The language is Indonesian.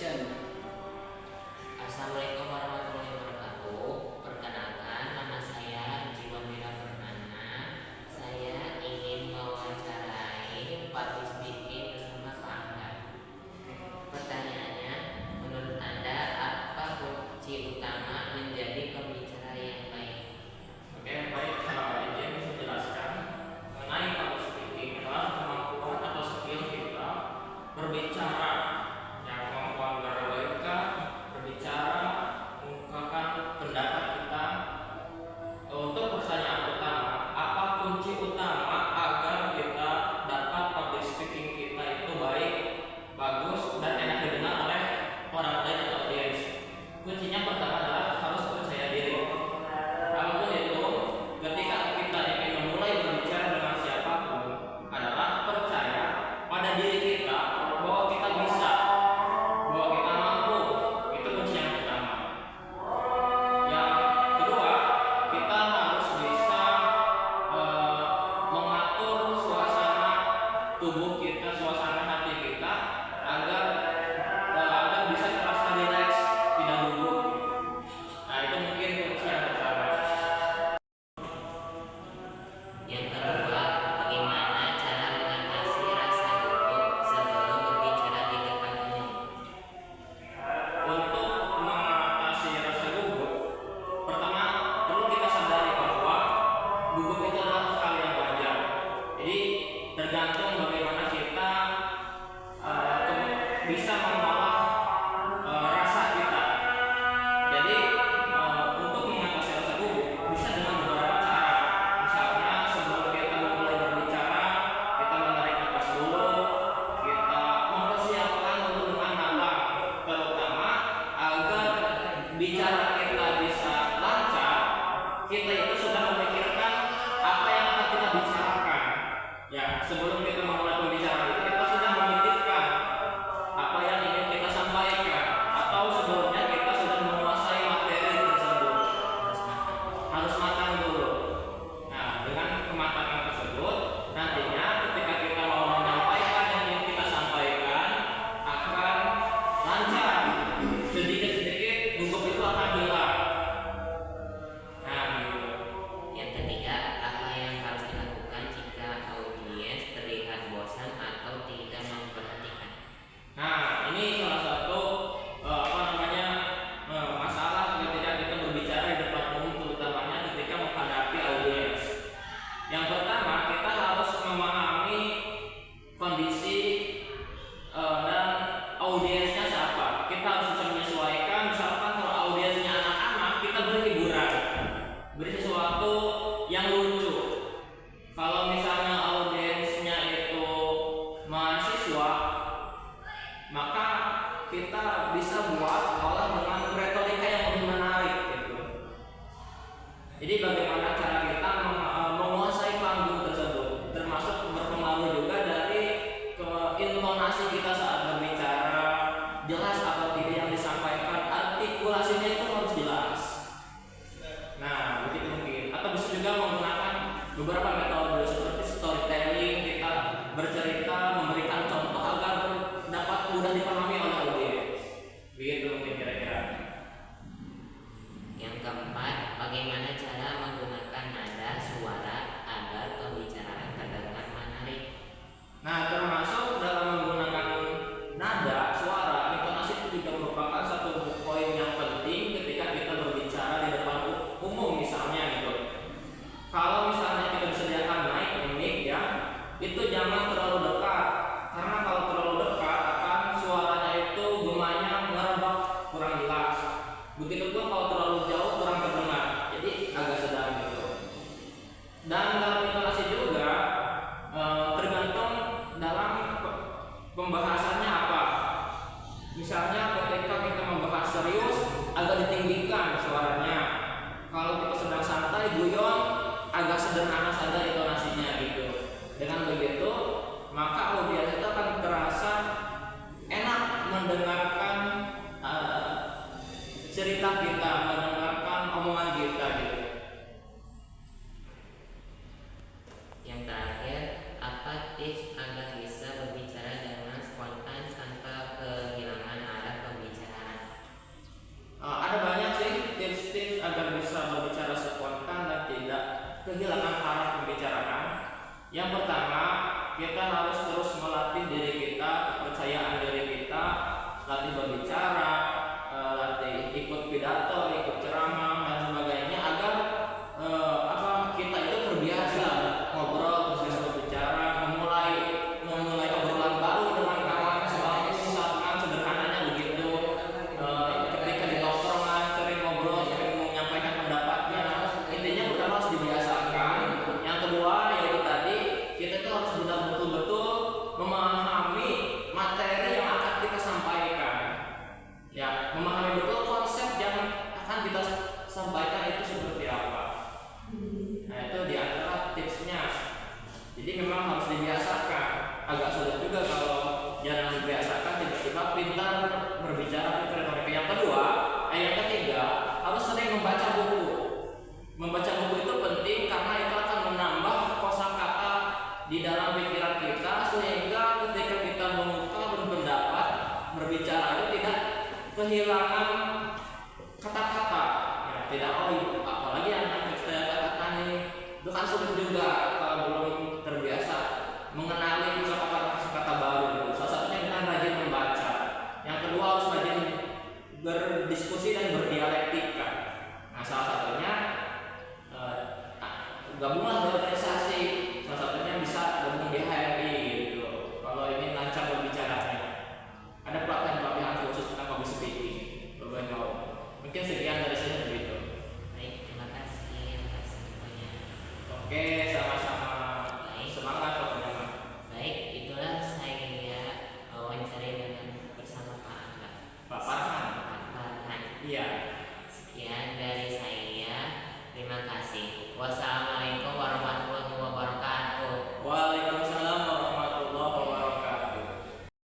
Action. Assalamualaikum warahmatullahi wabarakatuh. Perkenalkan, nama saya Jiwa Mira Permana. Saya ingin mewawancarai public speaking bersama Pak Angga. Pertanyaannya, menurut Anda apa kunci utama menjadi pembicara yang baik? Oke, baik. Izin saya jelaskan mengenai public speaking adalah kemampuan atau skill kita berbicara, yang kemampuan berbaikan, berbicara, mengungkapkan pendapat kita. Untuk pertanyaan utama, apa kunci utama agar kita dapat public speaking kita itu baik, bagus, dan enak didengar oleh orang lain atau audiens? Kuncinya pertama adalah harus percaya diri. Apapun itu, ketika kita ingin memulai berbicara dengan siapapun, adalah percaya pada diri kita bahwa kita bisa, bahwa kita mampu. Itu kunci yang pertama. Yang kedua, kita harus bisa mengatur suasana tubuh kita, suasana hati kita agar bisa terasa rileks, tidak gugup. Nah, itu mungkin kunci yang pertama. Yang kedua, bagaimana cara mengatasi rasa gugup sebelum berbicara di depan umum? Untuk mengatasi rasa gugup, pertama perlu kita sadari bahwa gugup itu adalah hal yang wajar. Jadi tergantung bagaimana kita bisa mengolah rasa kita. Jadi untuk mengatasi rasa gugup bisa dengan beberapa cara. Misalnya sebelum kita memulai berbicara, kita menarik nafas dulu, kita mempersiapkan dulu dengan matang, terutama agar bicara kita bisa lancar. Kita itu sudah memikirkan apa yang akan kita bicarakan. Ya, sebelum kita memulai pembicaraan itu kita sudah memikirkan apa yang ingin kita sampaikan, atau sebelumnya kita sudah menguasai materi tersebut. Harus matang dulu. Nah, dengan kematangan tersebut, nantinya ketika kita mau menyampaikan yang ingin kita sampaikan akan lancar. Sedikit-sedikit gugup itu akan hilang. Nah, gitu. Yang ketiga, apa yang harus dilakukan jika audiens terlihat bosan atau tidak memperhatikan? Nah, ini salah satu masalah ketika kita berbicara di depan umum, terutamanya ketika menghadapi audiens. Yang pertama, kita harus memahami kondisi dan audiensnya siapa. Kita harus bisa menyesuaikan. Misalkan kalau audiensnya anak-anak, kita beri hiburan, beri sesuatu yang lucu. Kalau misalnya audiensnya itu mahasiswa, maka kita bisa buat olah dengan retorika yang lebih menarik gitu. Jadi bagaimana cara kita menguasai panggung tersebut, termasuk berpengaruh juga dari intonasi kita saat berbicara, jelas atau tidak yang disampaikan, artikulasinya itu harus jelas. Nah, begitu mungkin. Atau bisa juga menggunakan beberapa metode seperti storytelling, kita bercerita, memberikan contoh agar dapat mudah dipahami oleh audiens. Begitu mungkin kira-kira. Yang keempat, bagaimana cara menggunakan nada suara agar pembicaraan terdengar menarik? Nah, termasuk dalam menggunakan nada, suara, intonasi itu juga merupakan satu poin yang penting ketika kita berbicara di depan umum misalnya gitu. Kalau misalnya kita disediakan mic ya, itu jangan terlalu dekat, karena kalau terlalu dekat akan suaranya itu gemanya ngerebak, kurang jelas. Begitupun kalau terlalu jauh kurang terdengar, jadi agak sedang gitu. Dan dalam intonasi juga tergantung dalam pembahasannya apa. Misalnya ketika kita membahas serius, agak ditinggikan suaranya. Kalau kita sedang santai, guyon, agak sederhana saja intonasinya gitu. Dengan begitu, maka audiens itu akan terasa enak mendengarkan cerita kita, mendengarkan omongan kita gitu. Yang terakhir, apa tips agar bisa berbicara dengan spontan tanpa kehilangan arah pembicaraan? berbicara di retorika. Yang kedua, yang ketiga, harus sering membaca buku. Membaca buku itu penting karena itu akan menambah kosakata di dalam pikiran kita, sehingga ketika kita membuka berpendapat, berbicara itu tidak kehilangan kata-kata. Ya, tidak apalagi yang saya katakan ini itu kan sulit juga kalau belum terbiasa mengenali kosakata baru. Salah satunya dengan rajin membaca. Yang kedua harus rajin berdiskusi dan berdialektika. Nah, salah satunya gabunglah di organisasi. Salah satunya bisa gabung di HRI gitu. Kalau ini lancar berbicaranya. Ada pelatihan khusus tentang public speaking. Mungkin sekian dari saya begitu. Baik, terima kasih atas infonya. Oke, sama-sama. Baik. Semangat teman-teman. Baik, itulah saya wawancara dengan bersama Pak Angga. Pak Farhan. Pak Farhan. Iya. Sekian dari saya. Terima kasih. Wassalamualaikum